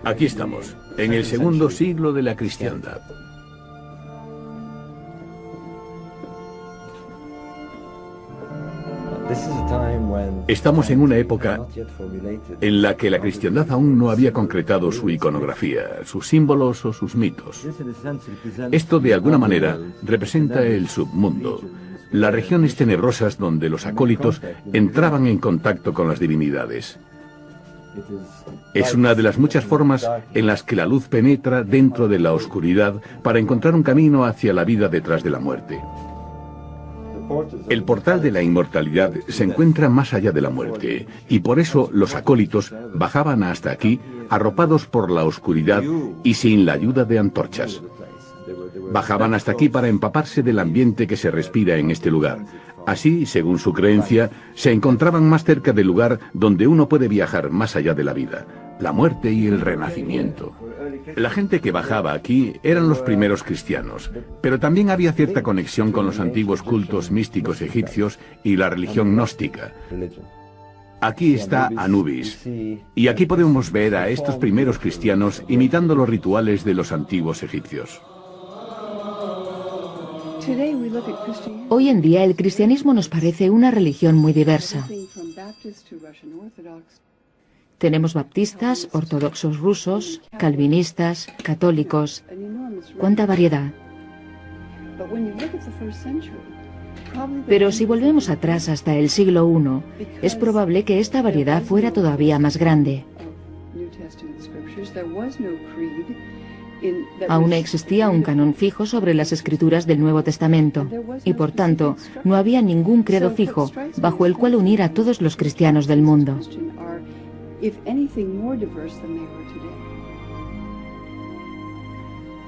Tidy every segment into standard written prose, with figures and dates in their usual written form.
Aquí estamos, en el segundo siglo de la cristiandad. Estamos en una época en la que la cristiandad aún no había concretado su iconografía, sus símbolos o sus mitos. Esto, de alguna manera, representa el submundo, las regiones tenebrosas donde los acólitos entraban en contacto con las divinidades. Es una de las muchas formas en las que la luz penetra dentro de la oscuridad para encontrar un camino hacia la vida detrás de la muerte. El portal de la inmortalidad se encuentra más allá de la muerte, y por eso los acólitos bajaban hasta aquí, arropados por la oscuridad y sin la ayuda de antorchas. Bajaban hasta aquí para empaparse del ambiente que se respira en este lugar. Así, según su creencia, se encontraban más cerca del lugar donde uno puede viajar más allá de la vida, la muerte y el renacimiento. La gente que bajaba aquí eran los primeros cristianos, pero también había cierta conexión con los antiguos cultos místicos egipcios y la religión gnóstica. Aquí está Anubis, y aquí podemos ver a estos primeros cristianos imitando los rituales de los antiguos egipcios. Hoy en día el cristianismo nos parece una religión muy diversa. Tenemos baptistas, ortodoxos rusos, calvinistas, católicos. ¡Cuánta variedad! Pero si volvemos atrás hasta el siglo I, es probable que esta variedad fuera todavía más grande. Aún existía un canon fijo sobre las escrituras del Nuevo Testamento, y por tanto, no había ningún credo fijo bajo el cual unir a todos los cristianos del mundo.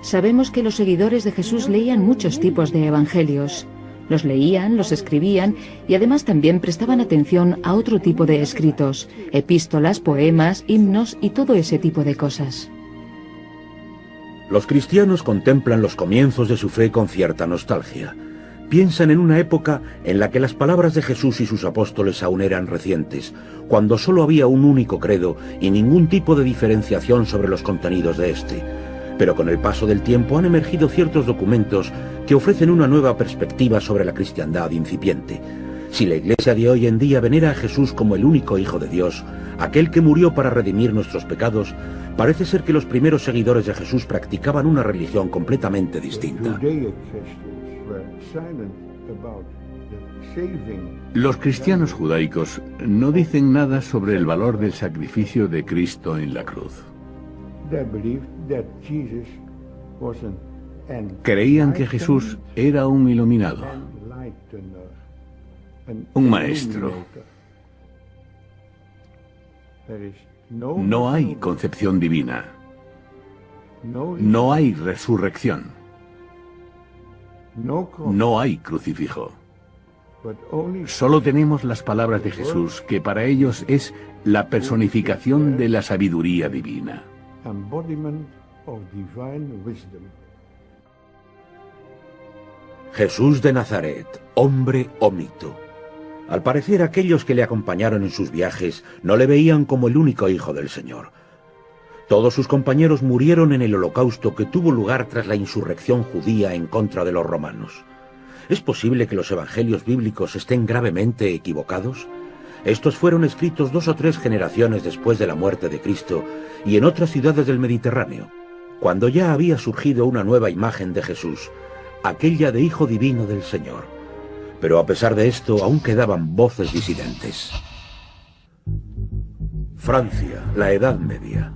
Sabemos que los seguidores de Jesús leían muchos tipos de evangelios. Los leían, los escribían y además también prestaban atención a otro tipo de escritos, epístolas, poemas, himnos y todo ese tipo de cosas. Los cristianos contemplan los comienzos de su fe con cierta nostalgia. Piensan en una época en la que las palabras de Jesús y sus apóstoles aún eran recientes, cuando solo había un único credo y ningún tipo de diferenciación sobre los contenidos de este. Pero con el paso del tiempo han emergido ciertos documentos que ofrecen una nueva perspectiva sobre la cristiandad incipiente. Si la Iglesia de hoy en día venera a Jesús como el único Hijo de Dios, aquel que murió para redimir nuestros pecados, parece ser que los primeros seguidores de Jesús practicaban una religión completamente distinta. Los cristianos judaicos no dicen nada sobre el valor del sacrificio de Cristo en la cruz. Creían que Jesús era un iluminado, un maestro. No hay concepción divina. No hay resurrección. No hay crucifijo. Solo tenemos las palabras de Jesús, que para ellos es la personificación de la sabiduría divina. Jesús de Nazaret, hombre o mito. Al parecer, aquellos que le acompañaron en sus viajes no le veían como el único Hijo del Señor. Todos sus compañeros murieron en el holocausto que tuvo lugar tras la insurrección judía en contra de los romanos. ¿Es posible que los evangelios bíblicos estén gravemente equivocados? Estos fueron escritos 2 o 3 generaciones después de la muerte de Cristo y en otras ciudades del Mediterráneo, cuando ya había surgido una nueva imagen de Jesús, aquella de Hijo Divino del Señor. Pero a pesar de esto, aún quedaban voces disidentes. Francia, la Edad Media.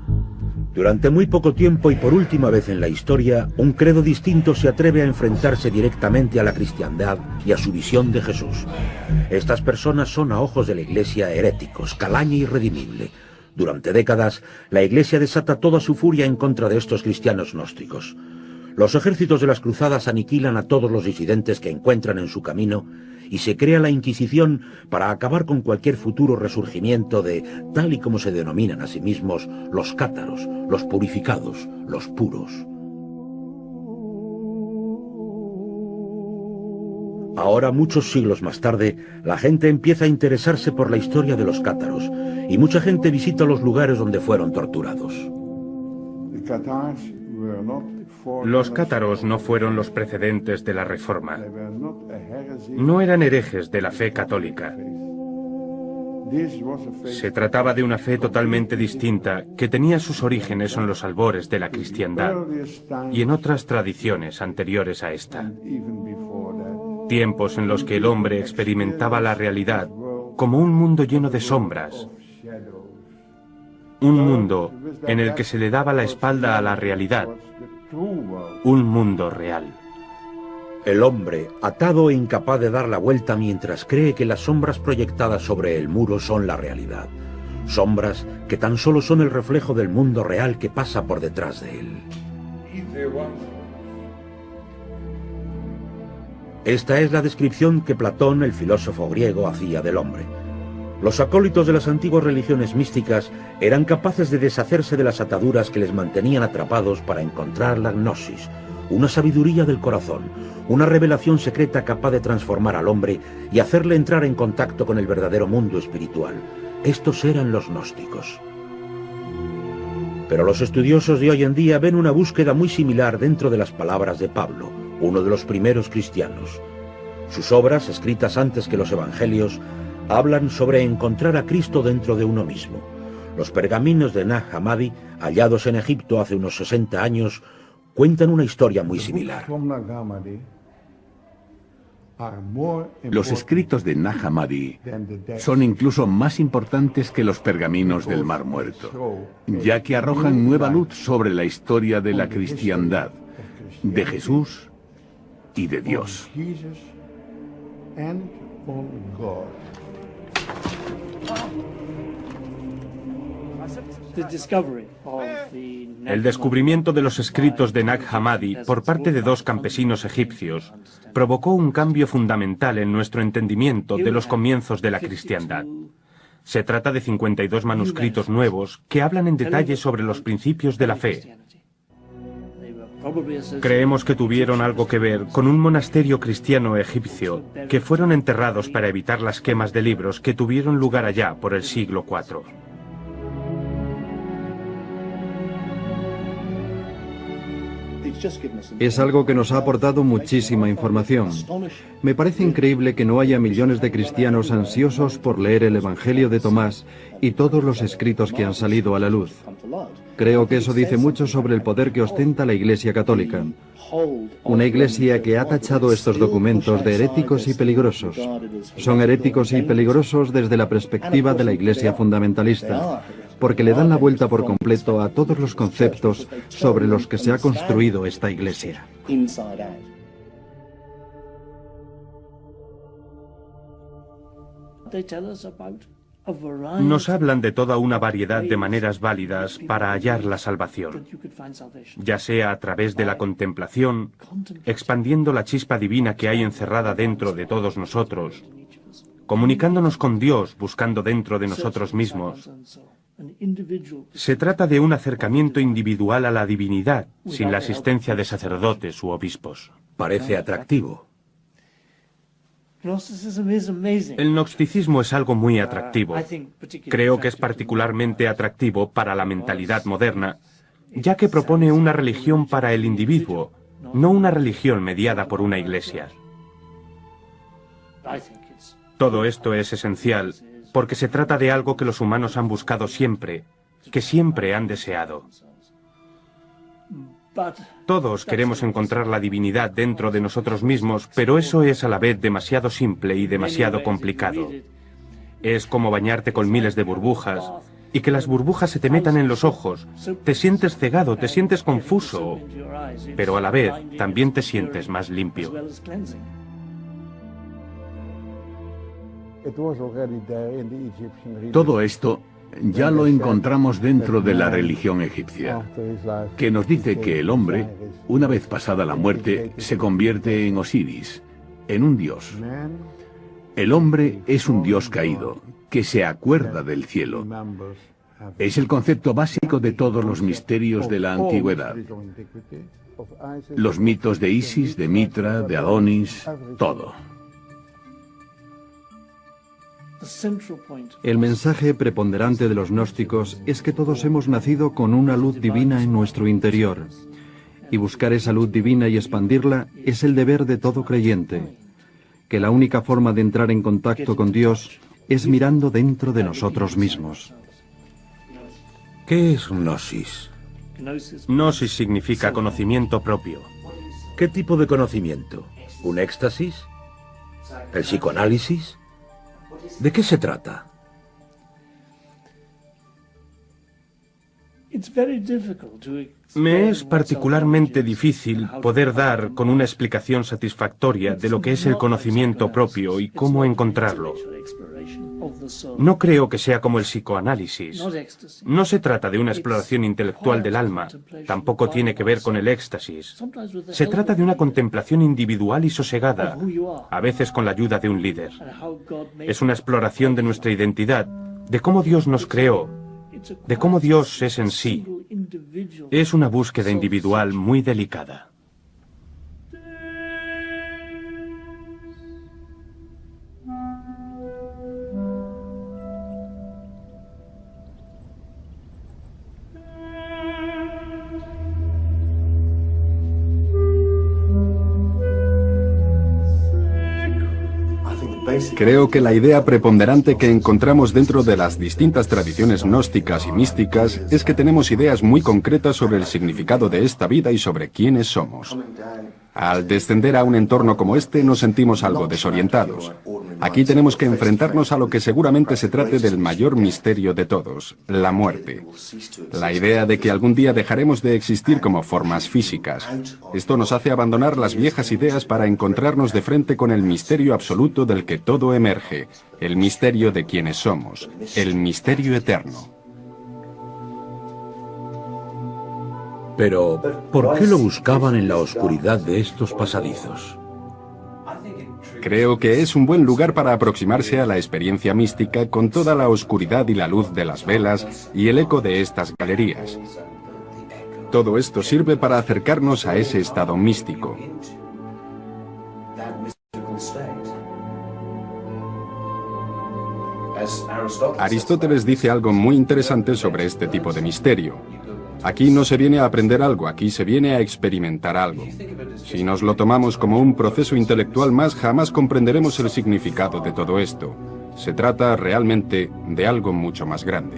Durante muy poco tiempo y por última vez en la historia, un credo distinto se atreve a enfrentarse directamente a la cristiandad y a su visión de Jesús. Estas personas son a ojos de la Iglesia heréticos, calaña irredimible. Durante décadas, la Iglesia desata toda su furia en contra de estos cristianos gnósticos. Los ejércitos de las cruzadas aniquilan a todos los disidentes que encuentran en su camino y se crea la Inquisición para acabar con cualquier futuro resurgimiento de, tal y como se denominan a sí mismos, los cátaros, los purificados, los puros. Ahora, muchos siglos más tarde, la gente empieza a interesarse por la historia de los cátaros y mucha gente visita los lugares donde fueron torturados. Los cátaros no fueron los precedentes de la Reforma. No eran herejes de la fe católica. Se trataba de una fe totalmente distinta que tenía sus orígenes en los albores de la cristiandad y en otras tradiciones anteriores a esta. Tiempos en los que el hombre experimentaba la realidad como un mundo lleno de sombras. Un mundo en el que se le daba la espalda a la realidad. Un mundo real. El hombre, atado e incapaz de dar la vuelta mientras cree que las sombras proyectadas sobre el muro son la realidad. Sombras que tan solo son el reflejo del mundo real que pasa por detrás de él. Esta es la descripción que Platón, el filósofo griego, hacía del hombre. Los acólitos de las antiguas religiones místicas eran capaces de deshacerse de las ataduras que les mantenían atrapados para encontrar la gnosis, una sabiduría del corazón, una revelación secreta capaz de transformar al hombre y hacerle entrar en contacto con el verdadero mundo espiritual. Estos eran los gnósticos. Pero los estudiosos de hoy en día ven una búsqueda muy similar dentro de las palabras de Pablo, uno de los primeros cristianos. Sus obras, escritas antes que los evangelios, hablan sobre encontrar a Cristo dentro de uno mismo. Los pergaminos de Nag Hammadi, hallados en Egipto hace unos 60 años, cuentan una historia muy similar. Los escritos de Nag Hammadi son incluso más importantes que los pergaminos del Mar Muerto, ya que arrojan nueva luz sobre la historia de la cristiandad, de Jesús y de Dios. El descubrimiento de los escritos de Nag Hammadi por parte de dos campesinos egipcios provocó un cambio fundamental en nuestro entendimiento de los comienzos de la cristiandad. Se trata de 52 manuscritos nuevos que hablan en detalle sobre los principios de la fe. Creemos que tuvieron algo que ver con un monasterio cristiano egipcio que fueron enterrados para evitar las quemas de libros que tuvieron lugar allá por el siglo IV. Es algo que nos ha aportado muchísima información. Me parece increíble que no haya millones de cristianos ansiosos por leer el Evangelio de Tomás y todos los escritos que han salido a la luz. Creo que eso dice mucho sobre el poder que ostenta la Iglesia Católica. Una iglesia que ha tachado estos documentos de heréticos y peligrosos. Son heréticos y peligrosos desde la perspectiva de la Iglesia fundamentalista, porque le dan la vuelta por completo a todos los conceptos sobre los que se ha construido esta iglesia. Nos hablan de toda una variedad de maneras válidas para hallar la salvación, ya sea a través de la contemplación, expandiendo la chispa divina que hay encerrada dentro de todos nosotros, comunicándonos con Dios, buscando dentro de nosotros mismos. Se trata de un acercamiento individual a la divinidad, sin la asistencia de sacerdotes u obispos. Parece atractivo. El gnosticismo es algo muy atractivo. Creo que es particularmente atractivo para la mentalidad moderna, ya que propone una religión para el individuo, no una religión mediada por una iglesia. Todo esto es esencial porque se trata de algo que los humanos han buscado siempre, que siempre han deseado. Todos queremos encontrar la divinidad dentro de nosotros mismos, pero eso es a la vez demasiado simple y demasiado complicado. Es como bañarte con miles de burbujas y que las burbujas se te metan en los ojos. Te sientes cegado, te sientes confuso, pero a la vez también te sientes más limpio. Todo esto ya lo encontramos dentro de la religión egipcia, que nos dice que el hombre, una vez pasada la muerte, se convierte en Osiris, en un dios. El hombre es un dios caído, que se acuerda del cielo. Es el concepto básico de todos los misterios de la antigüedad. Los mitos de Isis, de Mitra, de Adonis, todo. El mensaje preponderante de los gnósticos es que todos hemos nacido con una luz divina en nuestro interior, y buscar esa luz divina y expandirla es el deber de todo creyente, que la única forma de entrar en contacto con Dios es mirando dentro de nosotros mismos. ¿Qué es gnosis? Gnosis significa conocimiento propio. ¿Qué tipo de conocimiento? ¿Un éxtasis? ¿El psicoanálisis? ¿De qué se trata? Me es particularmente difícil poder dar con una explicación satisfactoria de lo que es el conocimiento propio y cómo encontrarlo. No creo que sea como el psicoanálisis. No se trata de una exploración intelectual del alma, tampoco tiene que ver con el éxtasis. Se trata de una contemplación individual y sosegada, a veces con la ayuda de un líder. Es una exploración de nuestra identidad, de cómo Dios nos creó, de cómo Dios es en sí. Es una búsqueda individual muy delicada. Creo que la idea preponderante que encontramos dentro de las distintas tradiciones gnósticas y místicas es que tenemos ideas muy concretas sobre el significado de esta vida y sobre quiénes somos. Al descender a un entorno como este nos sentimos algo desorientados. Aquí tenemos que enfrentarnos a lo que seguramente se trate del mayor misterio de todos, la muerte. La idea de que algún día dejaremos de existir como formas físicas. Esto nos hace abandonar las viejas ideas para encontrarnos de frente con el misterio absoluto del que todo emerge, el misterio de quienes somos, el misterio eterno. Pero, ¿por qué lo buscaban en la oscuridad de estos pasadizos? Creo que es un buen lugar para aproximarse a la experiencia mística con toda la oscuridad y la luz de las velas y el eco de estas galerías. Todo esto sirve para acercarnos a ese estado místico. Aristóteles dice algo muy interesante sobre este tipo de misterio. Aquí no se viene a aprender algo, aquí se viene a experimentar algo. Si nos lo tomamos como un proceso intelectual más, jamás comprenderemos el significado de todo esto. Se trata realmente de algo mucho más grande.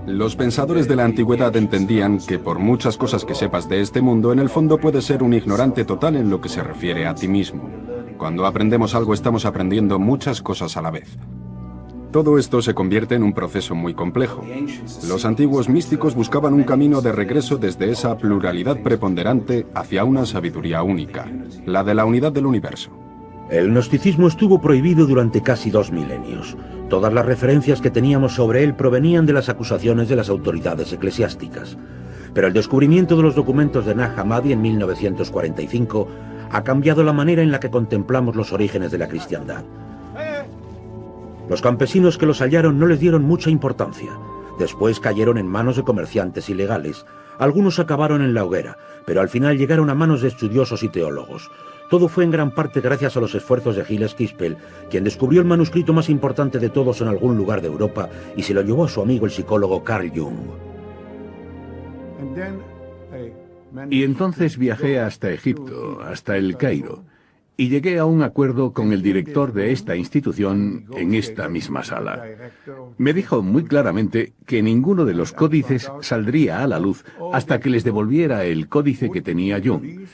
Los pensadores de la antigüedad entendían que por muchas cosas que sepas de este mundo, en el fondo puedes ser un ignorante total en lo que se refiere a ti mismo. Cuando aprendemos algo, estamos aprendiendo muchas cosas a la vez. Todo esto se convierte en un proceso muy complejo. Los antiguos místicos buscaban un camino de regreso desde esa pluralidad preponderante hacia una sabiduría única, la de la unidad del universo. El gnosticismo estuvo prohibido durante casi 2 milenios. Todas las referencias que teníamos sobre él provenían de las acusaciones de las autoridades eclesiásticas. Pero el descubrimiento de los documentos de Nag Hammadi en 1945 ha cambiado la manera en la que contemplamos los orígenes de la cristiandad. Los campesinos que los hallaron no les dieron mucha importancia. Después cayeron en manos de comerciantes ilegales. Algunos acabaron en la hoguera, pero al final llegaron a manos de estudiosos y teólogos. Todo fue en gran parte gracias a los esfuerzos de Gilles Quispel, quien descubrió el manuscrito más importante de todos en algún lugar de Europa y se lo llevó a su amigo el psicólogo Carl Jung. Y entonces viajé hasta Egipto, hasta El Cairo, y llegué a un acuerdo con el director de esta institución en esta misma sala. Me dijo muy claramente que ninguno de los códices saldría a la luz hasta que les devolviera el códice que tenía Jung,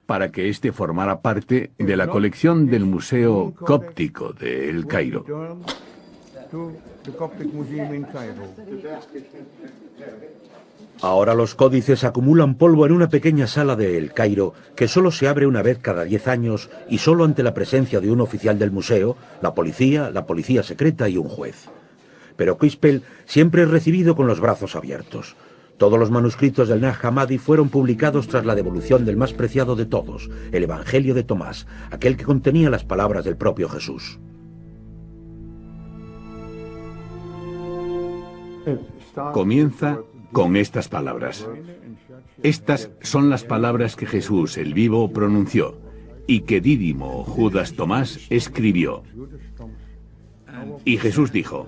para que éste formara parte de la colección del Museo Cóptico de El Cairo. Ahora los códices acumulan polvo en una pequeña sala de El Cairo que solo se abre una vez cada 10 años y solo ante la presencia de un oficial del museo, la policía secreta y un juez. Pero Quispel siempre es recibido con los brazos abiertos. Todos los manuscritos del Nag Hammadi fueron publicados tras la devolución del más preciado de todos, el Evangelio de Tomás, aquel que contenía las palabras del propio Jesús. Comienza con estas palabras. Estas son las palabras que Jesús el vivo pronunció y que Dídimo Judas Tomás escribió. Y Jesús dijo: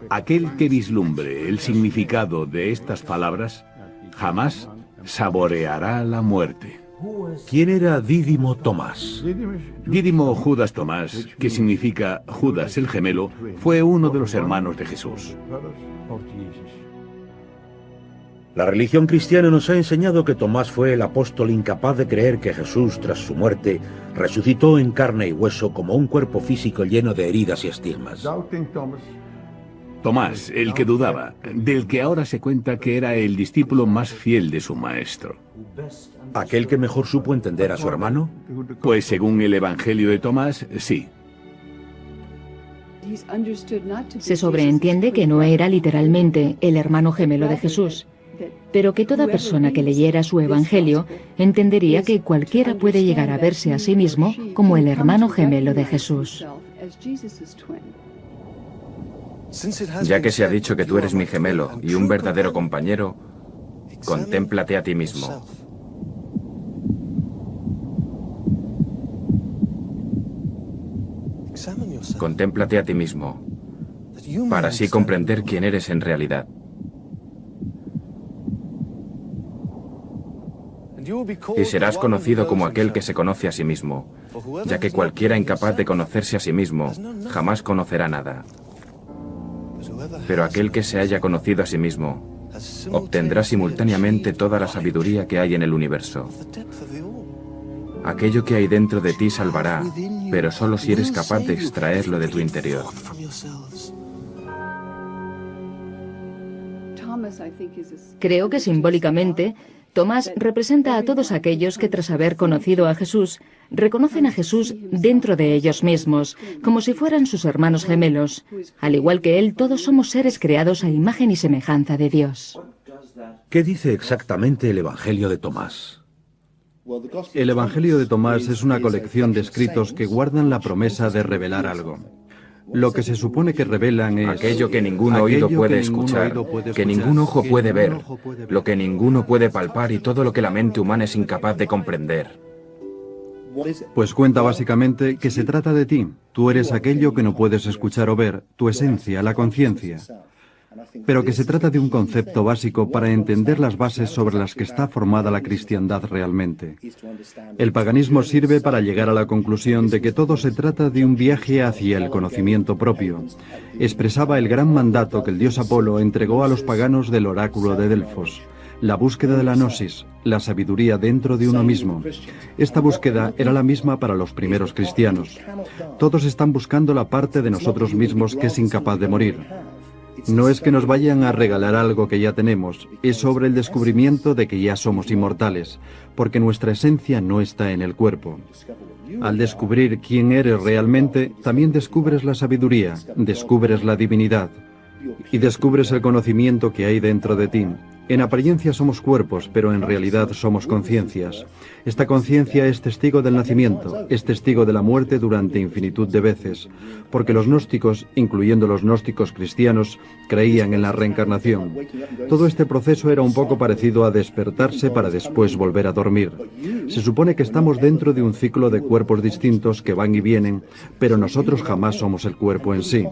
aquel que vislumbre el significado de estas palabras jamás saboreará la muerte. ¿Quién era Dídimo Tomás? Dídimo Judas Tomás, que significa Judas el gemelo, fue uno de los hermanos de Jesús. La religión cristiana nos ha enseñado que Tomás fue el apóstol incapaz de creer que Jesús, tras su muerte, resucitó en carne y hueso como un cuerpo físico lleno de heridas y estigmas. Tomás, el que dudaba, del que ahora se cuenta que era el discípulo más fiel de su maestro. ¿Aquel que mejor supo entender a su hermano? Pues según el Evangelio de Tomás, sí. Se sobreentiende que no era literalmente el hermano gemelo de Jesús, pero que toda persona que leyera su Evangelio entendería que cualquiera puede llegar a verse a sí mismo como el hermano gemelo de Jesús. Ya que se ha dicho que tú eres mi gemelo y un verdadero compañero, contémplate a ti mismo. Contémplate a ti mismo, para así comprender quién eres en realidad. Y serás conocido como aquel que se conoce a sí mismo, ya que cualquiera incapaz de conocerse a sí mismo jamás conocerá nada. Pero aquel que se haya conocido a sí mismo obtendrá simultáneamente toda la sabiduría que hay en el universo. Aquello que hay dentro de ti salvará, pero solo si eres capaz de extraerlo de tu interior. Creo que simbólicamente, Tomás representa a todos aquellos que tras haber conocido a Jesús, reconocen a Jesús dentro de ellos mismos, como si fueran sus hermanos gemelos. Al igual que él, todos somos seres creados a imagen y semejanza de Dios. ¿Qué dice exactamente el Evangelio de Tomás? El Evangelio de Tomás es una colección de escritos que guardan la promesa de revelar algo. Lo que se supone que revelan es aquello que ningún oído puede escuchar, que ningún ojo puede ver, lo que ninguno puede palpar y todo lo que la mente humana es incapaz de comprender. Pues cuenta básicamente que se trata de ti. Tú eres aquello que no puedes escuchar o ver, tu esencia, la conciencia. Pero que se trata de un concepto básico para entender las bases sobre las que está formada la cristiandad realmente. El paganismo sirve para llegar a la conclusión de que todo se trata de un viaje hacia el conocimiento propio. Expresaba el gran mandato que el dios Apolo entregó a los paganos del oráculo de Delfos: la búsqueda de la gnosis, la sabiduría dentro de uno mismo. Esta búsqueda era la misma para los primeros cristianos. Todos están buscando la parte de nosotros mismos que es incapaz de morir. No es que nos vayan a regalar algo que ya tenemos, es sobre el descubrimiento de que ya somos inmortales, porque nuestra esencia no está en el cuerpo. Al descubrir quién eres realmente, también descubres la sabiduría, descubres la divinidad y descubres el conocimiento que hay dentro de ti. En apariencia somos cuerpos, pero en realidad somos conciencias. Esta conciencia es testigo del nacimiento, es testigo de la muerte durante infinitud de veces, porque los gnósticos, incluyendo los gnósticos cristianos, creían en la reencarnación. Todo este proceso era un poco parecido a despertarse para después volver a dormir. Se supone que estamos dentro de un ciclo de cuerpos distintos que van y vienen, pero nosotros jamás somos el cuerpo en sí.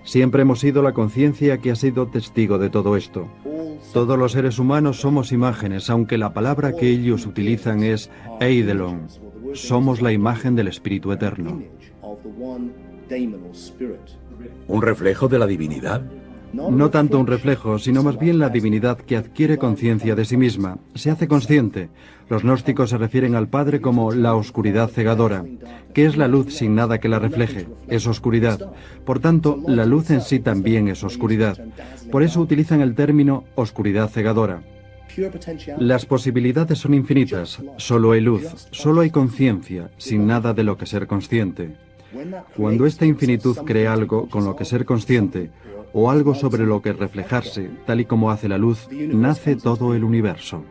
Siempre hemos sido la conciencia que ha sido testigo de todo esto. Todos los seres humanos somos imágenes, aunque la palabra que ellos utilizan es eidelon. Somos la imagen del Espíritu Eterno. ¿Un reflejo de la divinidad? No tanto un reflejo, sino más bien la divinidad que adquiere conciencia de sí misma, se hace consciente. Los gnósticos se refieren al Padre como la oscuridad cegadora. ¿Qué es la luz sin nada que la refleje? Es oscuridad. Por tanto, la luz en sí también es oscuridad. Por eso utilizan el término oscuridad cegadora. Las posibilidades son infinitas. Solo hay luz, solo hay conciencia, sin nada de lo que ser consciente. Cuando esta infinitud crea algo con lo que ser consciente, o algo sobre lo que reflejarse, tal y como hace la luz, nace todo el universo.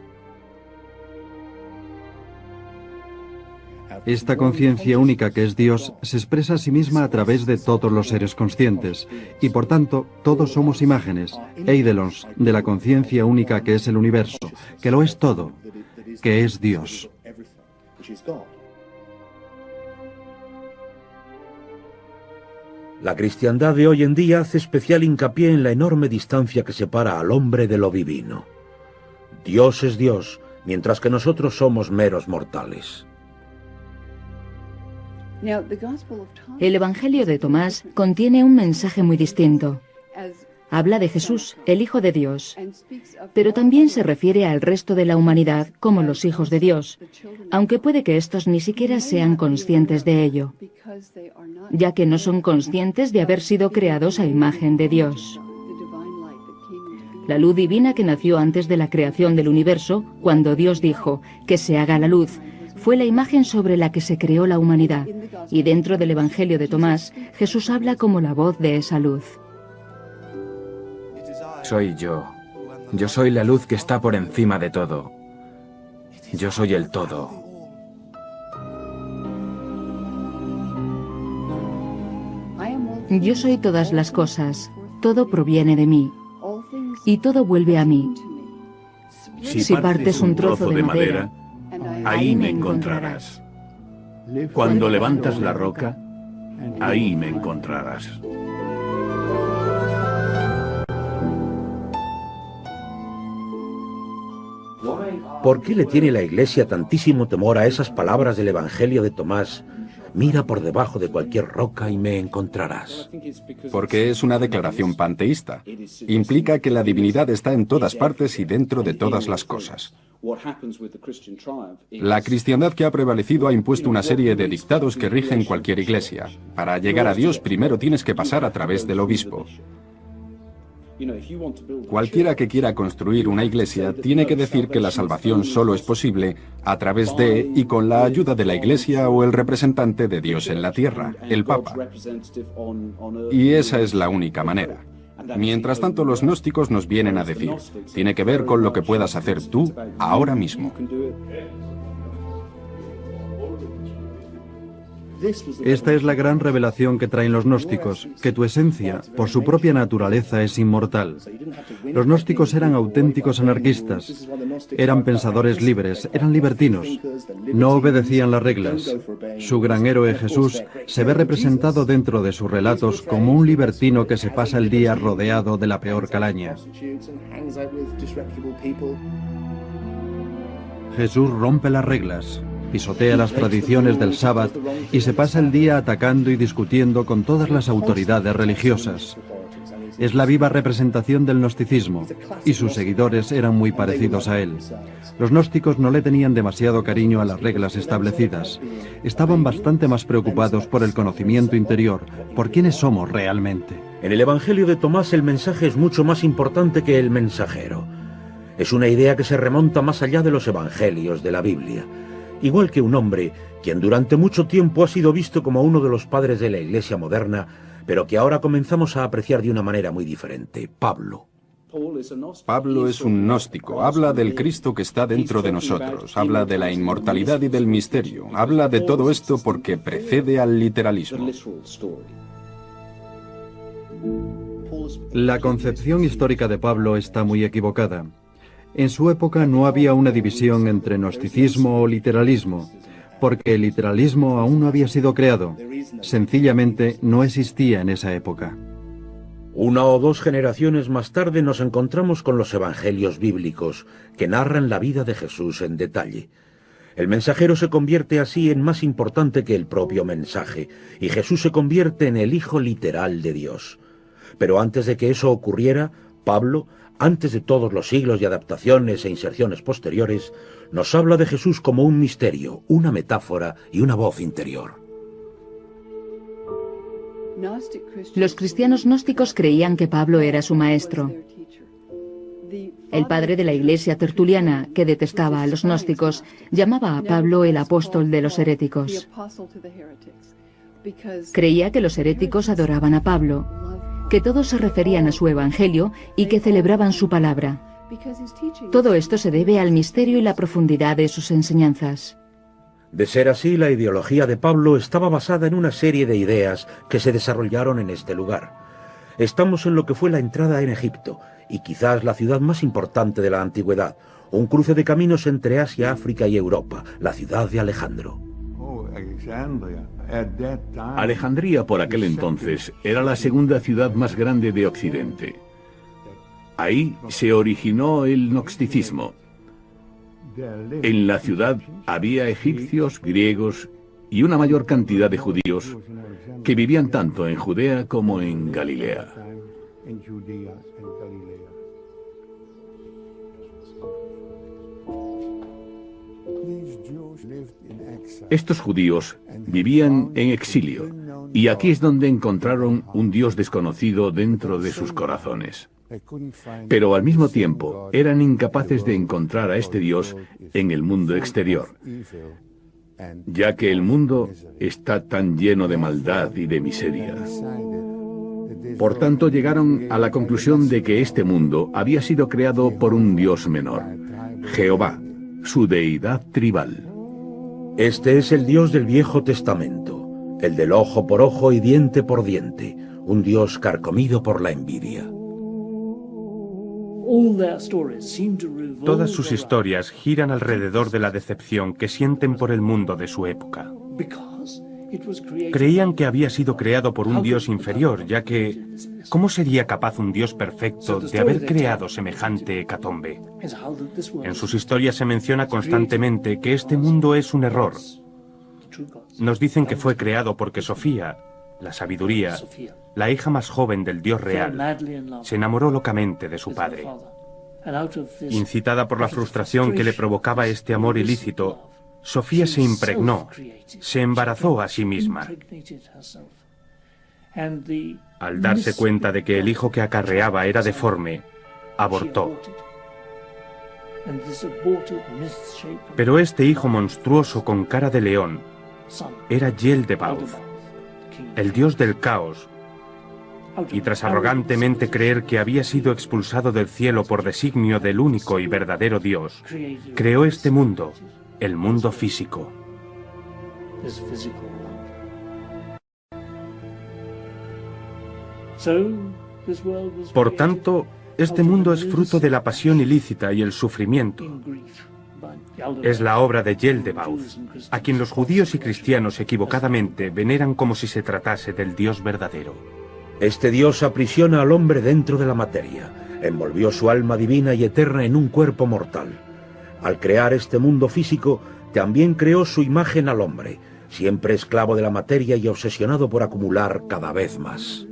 Esta conciencia única que es Dios se expresa a sí misma a través de todos los seres conscientes, y por tanto todos somos imágenes, eidelons, de la conciencia única que es el universo, que lo es todo, que es Dios. La cristiandad de hoy en día hace especial hincapié en la enorme distancia que separa al hombre de lo divino. Dios es Dios, mientras que nosotros somos meros mortales. El Evangelio de Tomás contiene un mensaje muy distinto. Habla de Jesús, el Hijo de Dios, pero también se refiere al resto de la humanidad como los hijos de Dios, aunque puede que estos ni siquiera sean conscientes de ello, ya que no son conscientes de haber sido creados a imagen de Dios. La luz divina que nació antes de la creación del universo, cuando Dios dijo que se haga la luz, fue la imagen sobre la que se creó la humanidad, y dentro del Evangelio de Tomás, Jesús habla como la voz de esa luz. Soy yo. Yo soy la luz que está por encima de todo. Yo soy el todo. Yo soy todas las cosas. Todo proviene de mí. Y todo vuelve a mí. Si partes un trozo de madera, ahí me encontrarás. Cuando levantas la roca, ahí me encontrarás. ¿Por qué le tiene la Iglesia tantísimo temor a esas palabras del Evangelio de Tomás? Mira por debajo de cualquier roca y me encontrarás. Porque es una declaración panteísta. Implica que la divinidad está en todas partes y dentro de todas las cosas. La cristiandad que ha prevalecido ha impuesto una serie de dictados que rigen cualquier iglesia. Para llegar a Dios primero tienes que pasar a través del obispo. Cualquiera que quiera construir una iglesia tiene que decir que la salvación solo es posible a través de y con la ayuda de la iglesia o el representante de Dios en la tierra, el Papa. Y esa es la única manera. Mientras tanto, los gnósticos nos vienen a decir, tiene que ver con lo que puedas hacer tú ahora mismo. Esta es la gran revelación que traen los gnósticos, que tu esencia, por su propia naturaleza, es inmortal. Los gnósticos eran auténticos anarquistas, eran pensadores libres, eran libertinos, no obedecían las reglas. Su gran héroe Jesús se ve representado dentro de sus relatos como un libertino que se pasa el día rodeado de la peor calaña. Jesús rompe las reglas, pisotea las tradiciones del sábado y se pasa el día atacando y discutiendo con todas las autoridades religiosas. Es la viva representación del gnosticismo, y sus seguidores eran muy parecidos a él. Los gnósticos no le tenían demasiado cariño a las reglas establecidas. Estaban bastante más preocupados por el conocimiento interior, por quiénes somos realmente. En el Evangelio de Tomás el mensaje es mucho más importante que el mensajero. Es una idea que se remonta más allá de los evangelios de la Biblia. Igual que un hombre, quien durante mucho tiempo ha sido visto como uno de los padres de la Iglesia moderna, pero que ahora comenzamos a apreciar de una manera muy diferente, Pablo. Pablo es un gnóstico, habla del Cristo que está dentro de nosotros, habla de la inmortalidad y del misterio, habla de todo esto porque precede al literalismo. La concepción histórica de Pablo está muy equivocada. En su época no había una división entre gnosticismo o literalismo, porque el literalismo aún no había sido creado. Sencillamente no existía en esa época. Una o dos generaciones más tarde nos encontramos con los evangelios bíblicos, que narran la vida de Jesús en detalle. El mensajero se convierte así en más importante que el propio mensaje, y Jesús se convierte en el Hijo literal de Dios. Pero antes de que eso ocurriera, Pablo, antes de todos los siglos de adaptaciones e inserciones posteriores, nos habla de Jesús como un misterio, una metáfora y una voz interior. Los cristianos gnósticos creían que Pablo era su maestro. El padre de la iglesia tertuliana, que detestaba a los gnósticos, llamaba a Pablo el apóstol de los heréticos. Creía que los heréticos adoraban a Pablo, que todos se referían a su evangelio y que celebraban su palabra. Todo esto se debe al misterio y la profundidad de sus enseñanzas. De ser así, la ideología de Pablo estaba basada en una serie de ideas que se desarrollaron en este lugar. Estamos en lo que fue la entrada en Egipto, y quizás la ciudad más importante de la antigüedad, un cruce de caminos entre Asia, África y Europa, la ciudad de Alejandro. Alejandría por aquel entonces era la segunda ciudad más grande de Occidente. Ahí se originó el gnosticismo. En la ciudad había egipcios, griegos y una mayor cantidad de judíos que vivían tanto en Judea como en Galilea. Estos judíos vivían en exilio y aquí es donde encontraron un Dios desconocido dentro de sus corazones. Pero al mismo tiempo eran incapaces de encontrar a este Dios en el mundo exterior, ya que el mundo está tan lleno de maldad y de miseria. Por tanto, llegaron a la conclusión de que este mundo había sido creado por un Dios menor, Jehová, su deidad tribal. Este es el Dios del Viejo Testamento, el del ojo por ojo y diente por diente, un Dios carcomido por la envidia. Todas sus historias giran alrededor de la decepción que sienten por el mundo de su época. Creían que había sido creado por un Dios inferior, ya que ¿cómo sería capaz un Dios perfecto de haber creado semejante hecatombe? En sus historias se menciona constantemente que este mundo es un error. Nos dicen que fue creado porque Sofía, la sabiduría, la hija más joven del Dios real, se enamoró locamente de su padre. Incitada por la frustración que le provocaba este amor ilícito, Sofía se impregnó, se embarazó a sí misma. Al darse cuenta de que el hijo que acarreaba era deforme, abortó. Pero este hijo monstruoso con cara de león era Yel-de-Bauth, el dios del caos, y tras arrogantemente creer que había sido expulsado del cielo por designio del único y verdadero Dios, creó este mundo, el mundo físico. Por tanto, este mundo es fruto de la pasión ilícita y el sufrimiento. Es la obra de Yel-de-Bauth, a quien los judíos y cristianos equivocadamente veneran como si se tratase del Dios verdadero. Este Dios aprisiona al hombre dentro de la materia, envolvió su alma divina y eterna en un cuerpo mortal. Al crear este mundo físico, también creó su imagen al hombre, siempre esclavo de la materia y obsesionado por acumular cada vez más.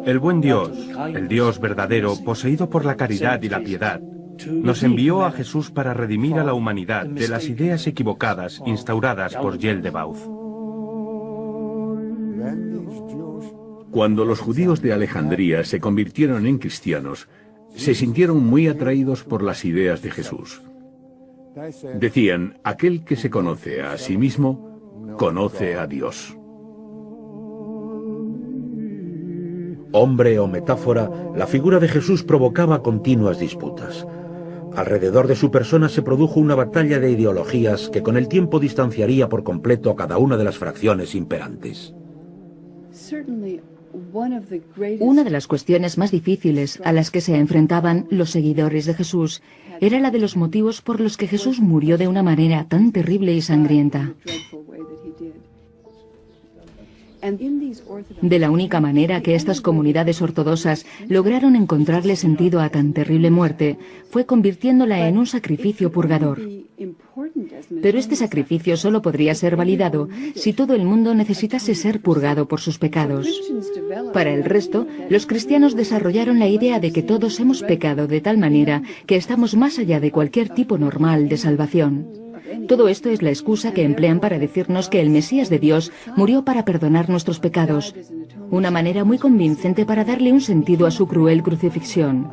El buen Dios, el Dios verdadero, poseído por la caridad y la piedad, nos envió a Jesús para redimir a la humanidad de las ideas equivocadas instauradas por Yel-de-Bauth. Cuando los judíos de Alejandría se convirtieron en cristianos, se sintieron muy atraídos por las ideas de Jesús. Decían, aquel que se conoce a sí mismo, conoce a Dios. Hombre o metáfora, la figura de Jesús provocaba continuas disputas. Alrededor de su persona se produjo una batalla de ideologías que con el tiempo distanciaría por completo a cada una de las fracciones imperantes. Una de las cuestiones más difíciles a las que se enfrentaban los seguidores de Jesús era la de los motivos por los que Jesús murió de una manera tan terrible y sangrienta. De la única manera que estas comunidades ortodoxas lograron encontrarle sentido a tan terrible muerte fue convirtiéndola en un sacrificio purgador. Pero este sacrificio solo podría ser validado si todo el mundo necesitase ser purgado por sus pecados. Para el resto, los cristianos desarrollaron la idea de que todos hemos pecado de tal manera que estamos más allá de cualquier tipo normal de salvación. Todo esto es la excusa que emplean para decirnos que el Mesías de Dios murió para perdonar nuestros pecados, una manera muy convincente para darle un sentido a su cruel crucifixión.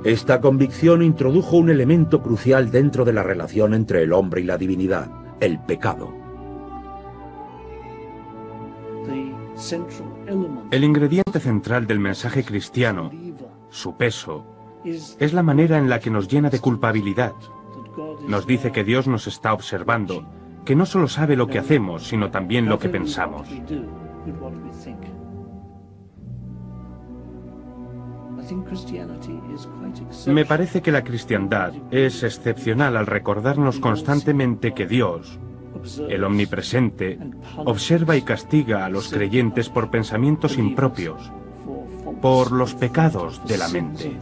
Esta convicción introdujo un elemento crucial dentro de la relación entre el hombre y la divinidad, el pecado. El ingrediente central del mensaje cristiano, su peso, es la manera en la que nos llena de culpabilidad. Nos dice que Dios nos está observando, que no solo sabe lo que hacemos, sino también lo que pensamos. Me parece que la cristiandad es excepcional al recordarnos constantemente que Dios, el omnipresente, observa y castiga a los creyentes por pensamientos impropios, por los pecados de la mente.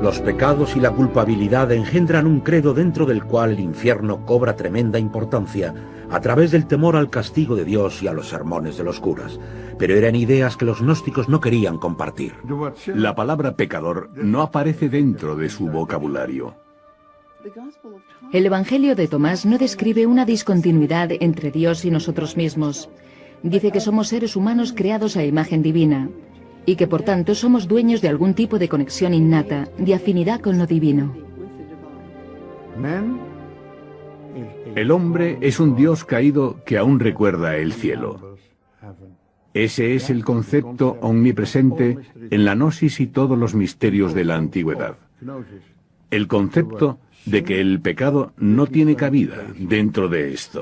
Los pecados y la culpabilidad engendran un credo dentro del cual el infierno cobra tremenda importancia a través del temor al castigo de Dios y a los sermones de los curas. Pero eran ideas que los gnósticos no querían compartir. La palabra pecador no aparece dentro de su vocabulario. El Evangelio de Tomás no describe una discontinuidad entre Dios y nosotros mismos. Dice que somos seres humanos creados a imagen divina y que por tanto somos dueños de algún tipo de conexión innata, de afinidad con lo divino. El hombre es un Dios caído que aún recuerda el cielo. Ese es el concepto omnipresente en la gnosis y todos los misterios de la antigüedad. El concepto de que el pecado no tiene cabida dentro de esto.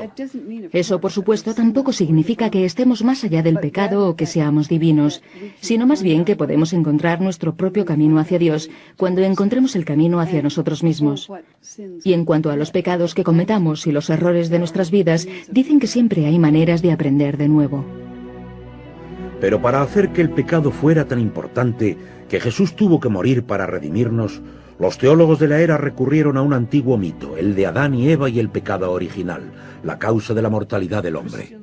Eso, por supuesto, tampoco significa que estemos más allá del pecado o que seamos divinos, sino más bien que podemos encontrar nuestro propio camino hacia Dios cuando encontremos el camino hacia nosotros mismos. Y en cuanto a los pecados que cometamos y los errores de nuestras vidas, dicen que siempre hay maneras de aprender de nuevo. Pero para hacer que el pecado fuera tan importante que Jesús tuvo que morir para redimirnos, los teólogos de la era recurrieron a un antiguo mito, el de Adán y Eva y el pecado original, la causa de la mortalidad del hombre.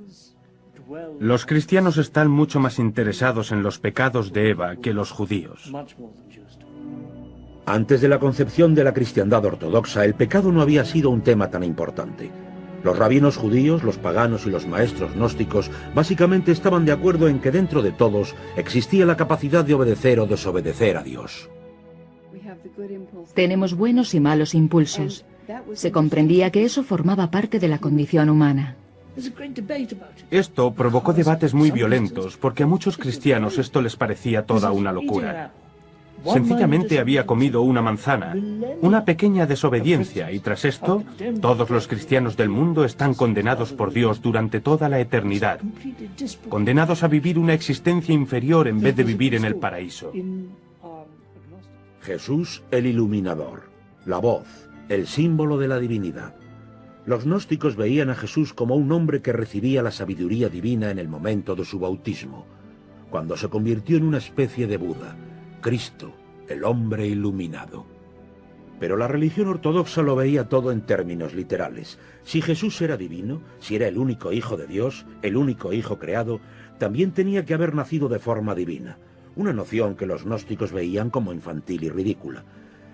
Los cristianos están mucho más interesados en los pecados de Eva que los judíos. Antes de la concepción de la cristiandad ortodoxa, el pecado no había sido un tema tan importante. Los rabinos judíos, los paganos y los maestros gnósticos básicamente estaban de acuerdo en que dentro de todos existía la capacidad de obedecer o desobedecer a Dios. Tenemos buenos y malos impulsos. Se comprendía que eso formaba parte de la condición humana. Esto provocó debates muy violentos porque a muchos cristianos esto les parecía toda una locura. Sencillamente había comido una manzana, una pequeña desobediencia, y tras esto, todos los cristianos del mundo están condenados por Dios durante toda la eternidad, condenados a vivir una existencia inferior en vez de vivir en el paraíso. Jesús el iluminador, la voz, el símbolo de la divinidad. Los gnósticos veían a Jesús como un hombre que recibía la sabiduría divina en el momento de su bautismo, cuando se convirtió en una especie de Buda, Cristo, el hombre iluminado. Pero la religión ortodoxa lo veía todo en términos literales. Si Jesús era divino, si era el único hijo de Dios, el único hijo creado, también tenía que haber nacido de forma divina. Una noción que los gnósticos veían como infantil y ridícula.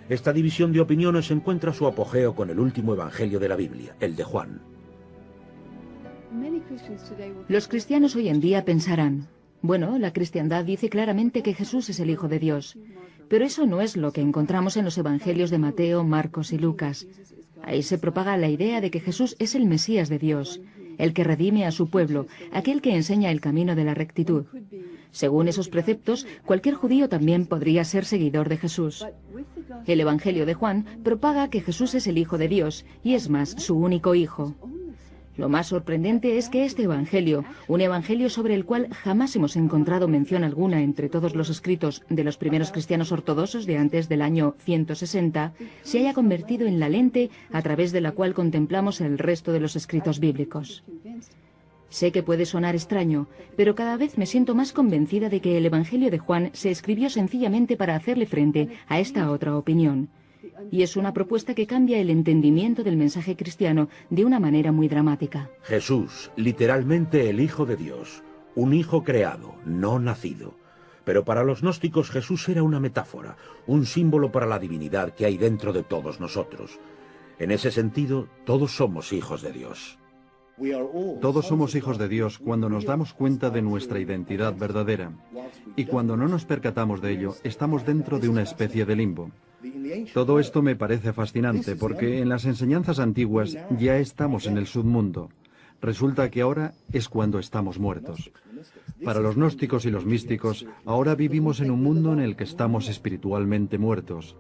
Esta división de opiniones encuentra su apogeo con el último evangelio de la Biblia, el de Juan. Los cristianos hoy en día pensarán, bueno, la cristiandad dice claramente que Jesús es el Hijo de Dios, pero eso no es lo que encontramos en los evangelios de Mateo, Marcos y Lucas. Ahí se propaga la idea de que Jesús es el Mesías de Dios, el que redime a su pueblo, aquel que enseña el camino de la rectitud. Según esos preceptos, cualquier judío también podría ser seguidor de Jesús. El Evangelio de Juan propaga que Jesús es el Hijo de Dios, y es más, su único Hijo. Lo más sorprendente es que este Evangelio, un Evangelio sobre el cual jamás hemos encontrado mención alguna entre todos los escritos de los primeros cristianos ortodoxos de antes del año 160, se haya convertido en la lente a través de la cual contemplamos el resto de los escritos bíblicos. Sé que puede sonar extraño, pero cada vez me siento más convencida de que el Evangelio de Juan se escribió sencillamente para hacerle frente a esta otra opinión. Y es una propuesta que cambia el entendimiento del mensaje cristiano de una manera muy dramática. Jesús, literalmente el Hijo de Dios, un hijo creado, no nacido. Pero para los gnósticos Jesús era una metáfora, un símbolo para la divinidad que hay dentro de todos nosotros. En ese sentido, todos somos hijos de Dios. Todos somos hijos de Dios cuando nos damos cuenta de nuestra identidad verdadera. Y cuando no nos percatamos de ello, estamos dentro de una especie de limbo. Todo esto me parece fascinante porque en las enseñanzas antiguas ya estamos en el submundo. Resulta que ahora es cuando estamos muertos. Para los gnósticos y los místicos, ahora vivimos en un mundo en el que estamos espiritualmente muertos.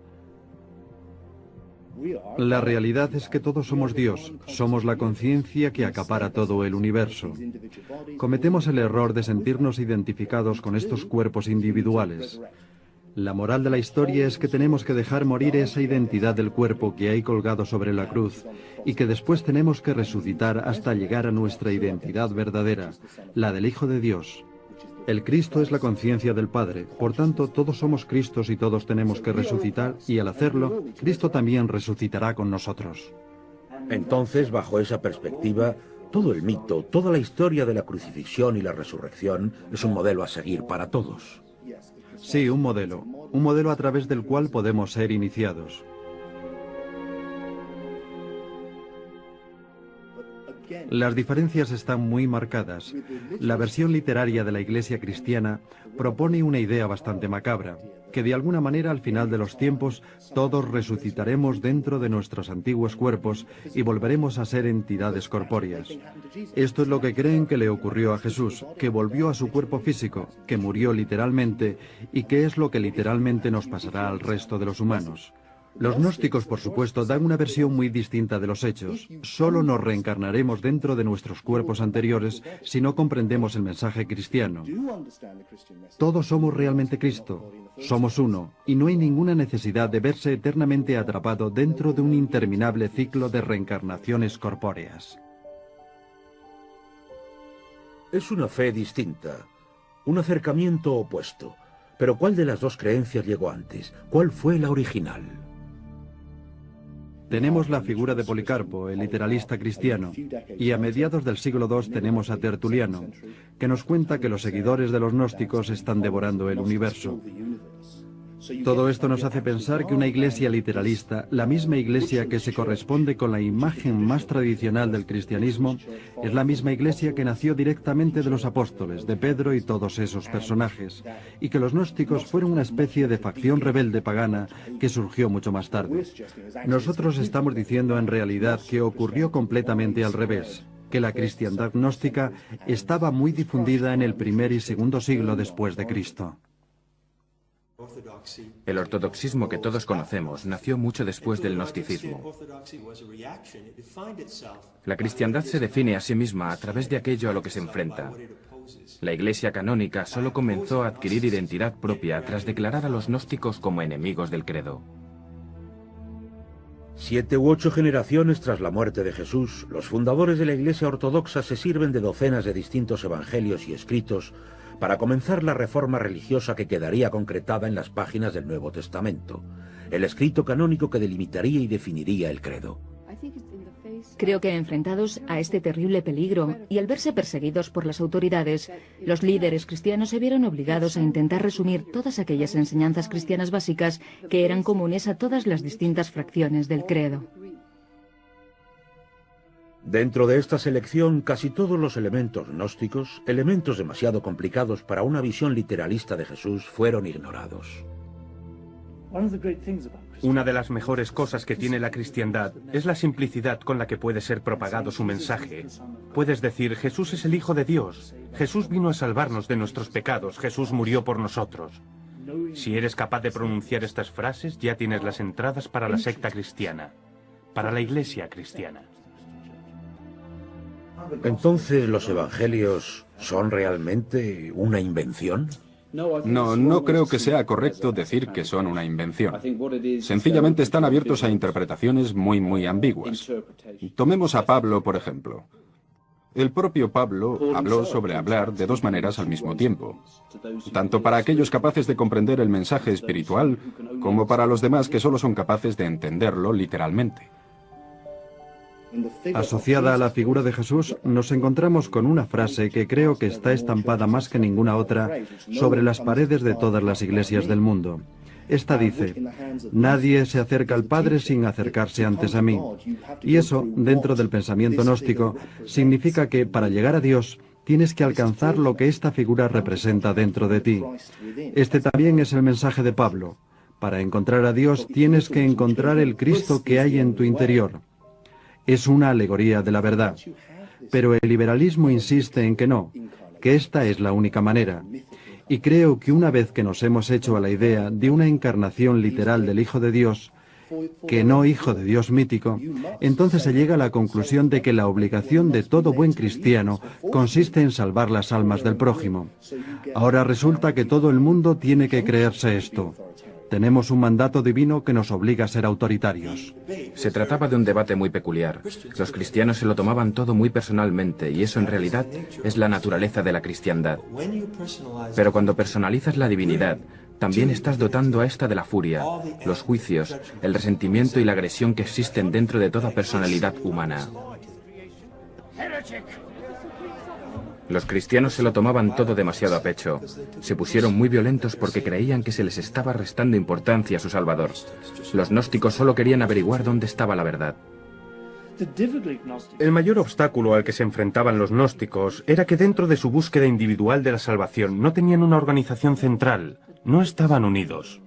La realidad es que todos somos Dios, somos la conciencia que acapara todo el universo. Cometemos el error de sentirnos identificados con estos cuerpos individuales. La moral de la historia es que tenemos que dejar morir esa identidad del cuerpo que hay colgado sobre la cruz y que después tenemos que resucitar hasta llegar a nuestra identidad verdadera, la del Hijo de Dios. El Cristo es la conciencia del Padre, por tanto todos somos Cristos y todos tenemos que resucitar y al hacerlo, Cristo también resucitará con nosotros. Entonces, bajo esa perspectiva, todo el mito, toda la historia de la crucifixión y la resurrección es un modelo a seguir para todos. Sí, un modelo a través del cual podemos ser iniciados. Las diferencias están muy marcadas. La versión literaria de la Iglesia cristiana propone una idea bastante macabra, que de alguna manera al final de los tiempos todos resucitaremos dentro de nuestros antiguos cuerpos y volveremos a ser entidades corpóreas. Esto es lo que creen que le ocurrió a Jesús, que volvió a su cuerpo físico, que murió literalmente y que es lo que literalmente nos pasará al resto de los humanos. Los gnósticos, por supuesto, dan una versión muy distinta de los hechos. Solo nos reencarnaremos dentro de nuestros cuerpos anteriores si no comprendemos el mensaje cristiano. Todos somos realmente Cristo, somos uno, y no hay ninguna necesidad de verse eternamente atrapado dentro de un interminable ciclo de reencarnaciones corpóreas. Es una fe distinta, un acercamiento opuesto. Pero ¿cuál de las dos creencias llegó antes? ¿Cuál fue la original? Tenemos la figura de Policarpo, el literalista cristiano, y a mediados del siglo II tenemos a Tertuliano, que nos cuenta que los seguidores de los gnósticos están devorando el universo. Todo esto nos hace pensar que una iglesia literalista, la misma iglesia que se corresponde con la imagen más tradicional del cristianismo, es la misma iglesia que nació directamente de los apóstoles, de Pedro y todos esos personajes, y que los gnósticos fueron una especie de facción rebelde pagana que surgió mucho más tarde. Nosotros estamos diciendo en realidad que ocurrió completamente al revés, que la cristiandad gnóstica estaba muy difundida en el primer y segundo siglo después de Cristo. El ortodoxismo que todos conocemos nació mucho después del gnosticismo. La cristiandad se define a sí misma a través de aquello a lo que se enfrenta. La Iglesia canónica solo comenzó a adquirir identidad propia tras declarar a los gnósticos como enemigos del credo. 7 u 8 generaciones tras la muerte de Jesús, los fundadores de la Iglesia ortodoxa se sirven de docenas de distintos evangelios y escritos para comenzar la reforma religiosa que quedaría concretada en las páginas del Nuevo Testamento, el escrito canónico que delimitaría y definiría el credo. Creo que enfrentados a este terrible peligro y al verse perseguidos por las autoridades, los líderes cristianos se vieron obligados a intentar resumir todas aquellas enseñanzas cristianas básicas que eran comunes a todas las distintas fracciones del credo. Dentro de esta selección, casi todos los elementos gnósticos, elementos demasiado complicados para una visión literalista de Jesús, fueron ignorados. Una de las mejores cosas que tiene la cristiandad es la simplicidad con la que puede ser propagado su mensaje. Puedes decir, Jesús es el Hijo de Dios, Jesús vino a salvarnos de nuestros pecados, Jesús murió por nosotros. Si eres capaz de pronunciar estas frases, ya tienes las entradas para la secta cristiana, para la Iglesia cristiana. Entonces, ¿los evangelios son realmente una invención? No creo que sea correcto decir que son una invención. Sencillamente están abiertos a interpretaciones muy ambiguas. Tomemos a Pablo, por ejemplo. El propio Pablo habló sobre hablar de dos maneras al mismo tiempo, tanto para aquellos capaces de comprender el mensaje espiritual, como para los demás que solo son capaces de entenderlo literalmente. Asociada a la figura de Jesús, nos encontramos con una frase que creo que está estampada más que ninguna otra sobre las paredes de todas las iglesias del mundo. Esta dice, nadie se acerca al Padre sin acercarse antes a mí. Y eso, dentro del pensamiento gnóstico, significa que para llegar a Dios tienes que alcanzar lo que esta figura representa dentro de ti. Este también es el mensaje de Pablo. Para encontrar a Dios tienes que encontrar el Cristo que hay en tu interior. Es una alegoría de la verdad. Pero el liberalismo insiste en que no, que esta es la única manera. Y creo que una vez que nos hemos hecho a la idea de una encarnación literal del Hijo de Dios, que no hijo de Dios mítico, entonces se llega a la conclusión de que la obligación de todo buen cristiano consiste en salvar las almas del prójimo. Ahora resulta que todo el mundo tiene que creerse esto. Tenemos un mandato divino que nos obliga a ser autoritarios. Se trataba de un debate muy peculiar. Los cristianos se lo tomaban todo muy personalmente, y eso en realidad es la naturaleza de la cristiandad. Pero cuando personalizas la divinidad, también estás dotando a esta de la furia, los juicios, el resentimiento y la agresión que existen dentro de toda personalidad humana. Los cristianos se lo tomaban todo demasiado a pecho. Se pusieron muy violentos porque creían que se les estaba restando importancia a su Salvador. Los gnósticos solo querían averiguar dónde estaba la verdad. El mayor obstáculo al que se enfrentaban los gnósticos era que dentro de su búsqueda individual de la salvación no tenían una organización central, no estaban unidos.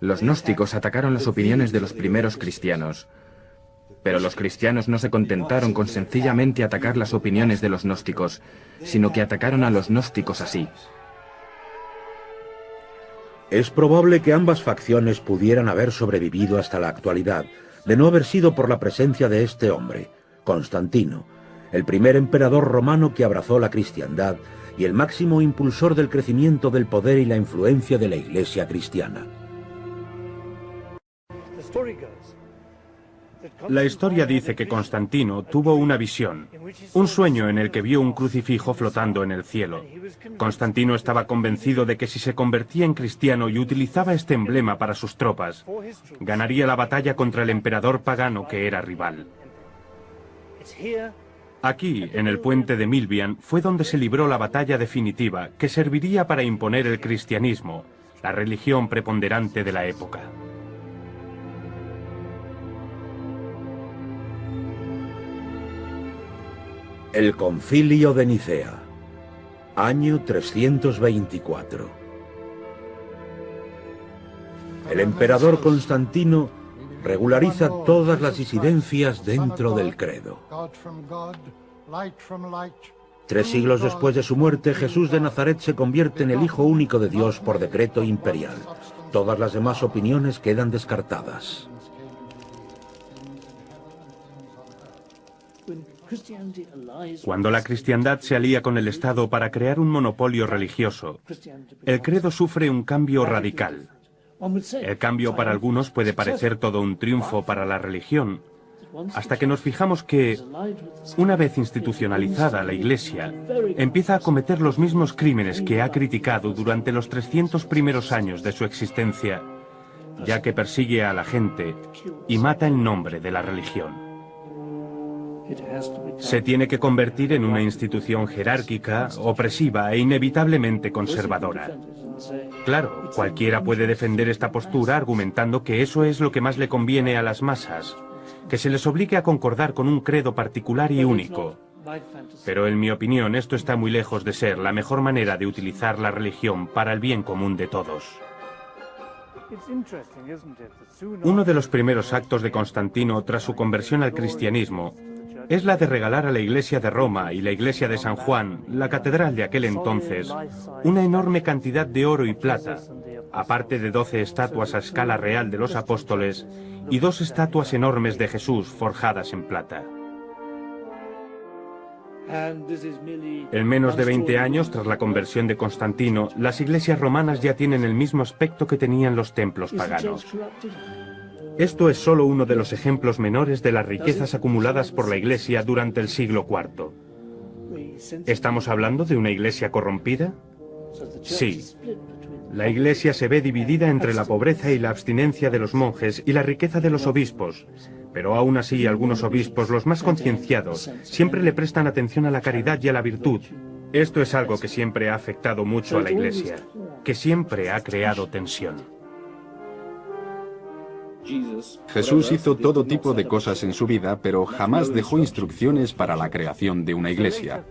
Los gnósticos atacaron las opiniones de los primeros cristianos. Pero los cristianos no se contentaron con sencillamente atacar las opiniones de los gnósticos, sino que atacaron a los gnósticos así. Es probable que ambas facciones pudieran haber sobrevivido hasta la actualidad, de no haber sido por la presencia de este hombre, Constantino, el primer emperador romano que abrazó la cristiandad y el máximo impulsor del crecimiento del poder y la influencia de la Iglesia cristiana. La historia dice que Constantino tuvo una visión, un sueño en el que vio un crucifijo flotando en el cielo. Constantino estaba convencido de que si se convertía en cristiano y utilizaba este emblema para sus tropas, ganaría la batalla contra el emperador pagano que era rival. Aquí, en el puente de Milvian, fue donde se libró la batalla definitiva que serviría para imponer el cristianismo, la religión preponderante de la época. El Concilio de Nicea, año 324. El emperador Constantino regulariza todas las disidencias dentro del credo. 3 siglos después de su muerte, Jesús de Nazaret se convierte en el Hijo único de Dios por decreto imperial. Todas las demás opiniones quedan descartadas. Cuando la cristiandad se alía con el Estado para crear un monopolio religioso, el credo sufre un cambio radical. El cambio para algunos puede parecer todo un triunfo para la religión, hasta que nos fijamos que, una vez institucionalizada la Iglesia, empieza a cometer los mismos crímenes que ha criticado durante los 300 primeros años de su existencia, ya que persigue a la gente y mata en nombre de la religión. Se tiene que convertir en una institución jerárquica, opresiva e inevitablemente conservadora. Claro, cualquiera puede defender esta postura argumentando que eso es lo que más le conviene a las masas, que se les obligue a concordar con un credo particular y único. Pero en mi opinión esto está muy lejos de ser la mejor manera de utilizar la religión para el bien común de todos. Uno de los primeros actos de Constantino tras su conversión al cristianismo es la de regalar a la Iglesia de Roma y la Iglesia de San Juan, la catedral de aquel entonces, una enorme cantidad de oro y plata, aparte de 12 estatuas a escala real de los apóstoles y 2 estatuas enormes de Jesús forjadas en plata. En menos de 20 años tras la conversión de Constantino, las iglesias romanas ya tienen el mismo aspecto que tenían los templos paganos. Esto es solo uno de los ejemplos menores de las riquezas acumuladas por la Iglesia durante el siglo IV. ¿Estamos hablando de una Iglesia corrompida? Sí. La Iglesia se ve dividida entre la pobreza y la abstinencia de los monjes y la riqueza de los obispos, pero aún así algunos obispos, los más concienciados, siempre le prestan atención a la caridad y a la virtud. Esto es algo que siempre ha afectado mucho a la Iglesia, que siempre ha creado tensión. Jesús hizo todo tipo de cosas en su vida, pero jamás dejó instrucciones para la creación de una iglesia.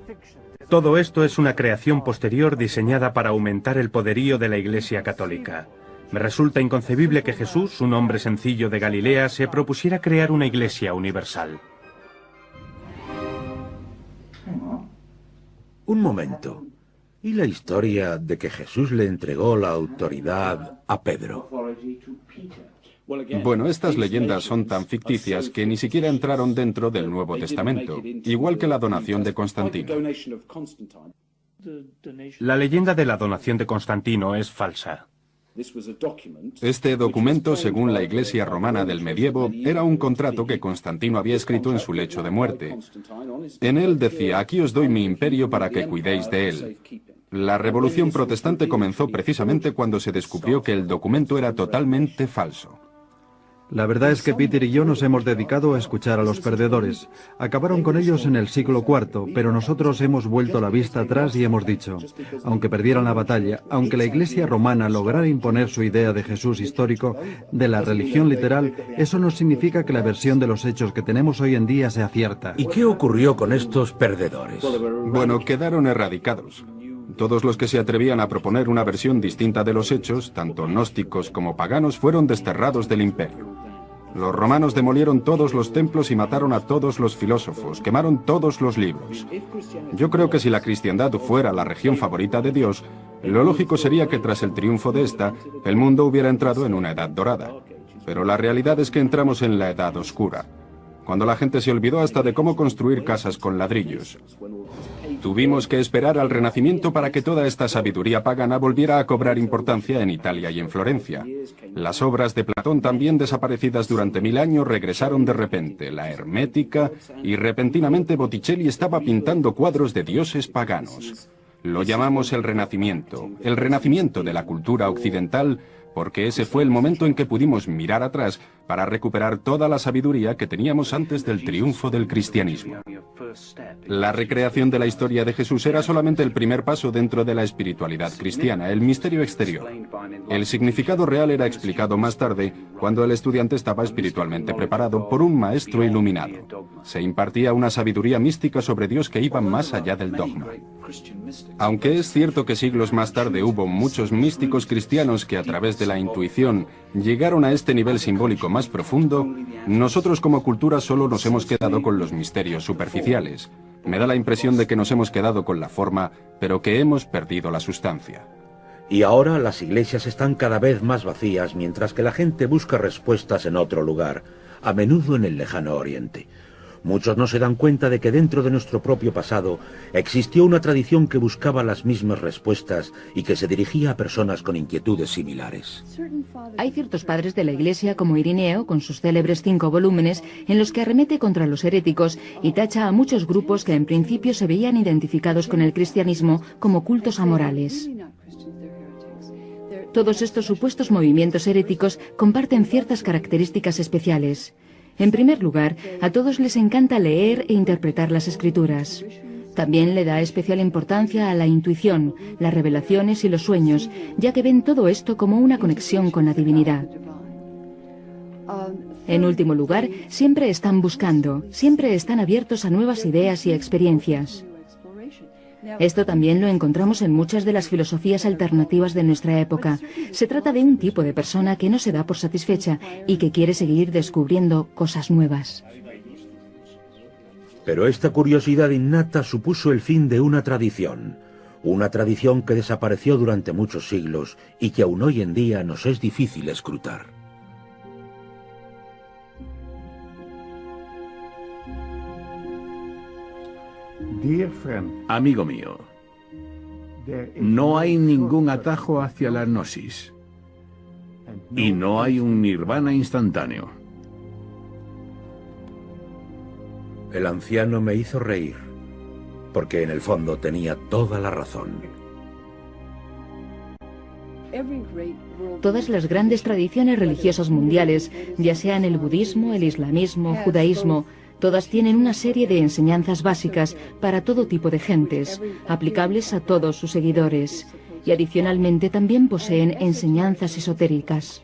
Todo esto es una creación posterior diseñada para aumentar el poderío de la Iglesia católica. Me resulta inconcebible que Jesús, un hombre sencillo de Galilea, se propusiera crear una iglesia universal. Un momento. ¿Y la historia de que Jesús le entregó la autoridad a Pedro? Bueno, estas leyendas son tan ficticias que ni siquiera entraron dentro del Nuevo Testamento, igual que la donación de Constantino. La leyenda de la donación de Constantino es falsa. Este documento, según la Iglesia romana del medievo, era un contrato que Constantino había escrito en su lecho de muerte. En él decía: aquí os doy mi imperio para que cuidéis de él. La Revolución Protestante comenzó precisamente cuando se descubrió que el documento era totalmente falso. La verdad es que Peter y yo nos hemos dedicado a escuchar a los perdedores. Acabaron con ellos en el siglo IV, pero nosotros hemos vuelto la vista atrás y hemos dicho, aunque perdieran la batalla, aunque la Iglesia romana lograra imponer su idea de Jesús histórico, de la religión literal, eso no significa que la versión de los hechos que tenemos hoy en día sea cierta. ¿Y qué ocurrió con estos perdedores? Bueno, quedaron erradicados. Todos los que se atrevían a proponer una versión distinta de los hechos, tanto gnósticos como paganos, fueron desterrados del imperio. Los romanos demolieron todos los templos y mataron a todos los filósofos, quemaron todos los libros. Yo creo que si la cristiandad fuera la religión favorita de Dios, lo lógico sería que tras el triunfo de esta, el mundo hubiera entrado en una edad dorada. Pero la realidad es que entramos en la edad oscura, cuando la gente se olvidó hasta de cómo construir casas con ladrillos. Tuvimos que esperar al Renacimiento para que toda esta sabiduría pagana volviera a cobrar importancia en Italia y en Florencia. Las obras de Platón, también desaparecidas durante 1000 años, regresaron de repente, la hermética, y repentinamente Botticelli estaba pintando cuadros de dioses paganos. Lo llamamos el Renacimiento de la cultura occidental, porque ese fue el momento en que pudimos mirar atrás para recuperar toda la sabiduría que teníamos antes del triunfo del cristianismo. La recreación de la historia de Jesús era solamente el primer paso dentro de la espiritualidad cristiana, el misterio exterior. El significado real era explicado más tarde, cuando el estudiante estaba espiritualmente preparado por un maestro iluminado. Se impartía una sabiduría mística sobre Dios que iba más allá del dogma. Aunque es cierto que siglos más tarde hubo muchos místicos cristianos que a través de la intuición llegaron a este nivel simbólico más profundo, nosotros como cultura solo nos hemos quedado con los misterios superficiales. Me da la impresión de que nos hemos quedado con la forma, pero que hemos perdido la sustancia. Y ahora las iglesias están cada vez más vacías, mientras que la gente busca respuestas en otro lugar, a menudo en el lejano oriente. Muchos no se dan cuenta de que dentro de nuestro propio pasado existió una tradición que buscaba las mismas respuestas y que se dirigía a personas con inquietudes similares. Hay ciertos padres de la Iglesia, como Irineo, con sus célebres 5 volúmenes, en los que arremete contra los heréticos y tacha a muchos grupos que en principio se veían identificados con el cristianismo como cultos amorales. Todos estos supuestos movimientos heréticos comparten ciertas características especiales. En primer lugar, a todos les encanta leer e interpretar las escrituras. También le da especial importancia a la intuición, las revelaciones y los sueños, ya que ven todo esto como una conexión con la divinidad. En último lugar, siempre están buscando, siempre están abiertos a nuevas ideas y experiencias. Esto también lo encontramos en muchas de las filosofías alternativas de nuestra época. Se trata de un tipo de persona que no se da por satisfecha y que quiere seguir descubriendo cosas nuevas. Pero esta curiosidad innata supuso el fin de una tradición que desapareció durante muchos siglos y que aún hoy en día nos es difícil escrutar. Amigo mío, no hay ningún atajo hacia la gnosis y no hay un nirvana instantáneo. El anciano me hizo reír, porque en el fondo tenía toda la razón. Todas las grandes tradiciones religiosas mundiales, ya sean el budismo, el islamismo, judaísmo, todas tienen una serie de enseñanzas básicas para todo tipo de gentes, aplicables a todos sus seguidores, y adicionalmente también poseen enseñanzas esotéricas.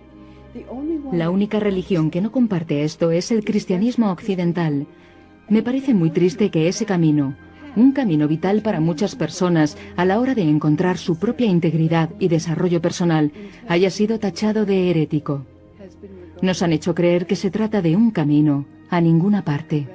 La única religión que no comparte esto es el cristianismo occidental. Me parece muy triste que ese camino, un camino vital para muchas personas a la hora de encontrar su propia integridad y desarrollo personal, haya sido tachado de herético. Nos han hecho creer que se trata de un camino a ninguna parte.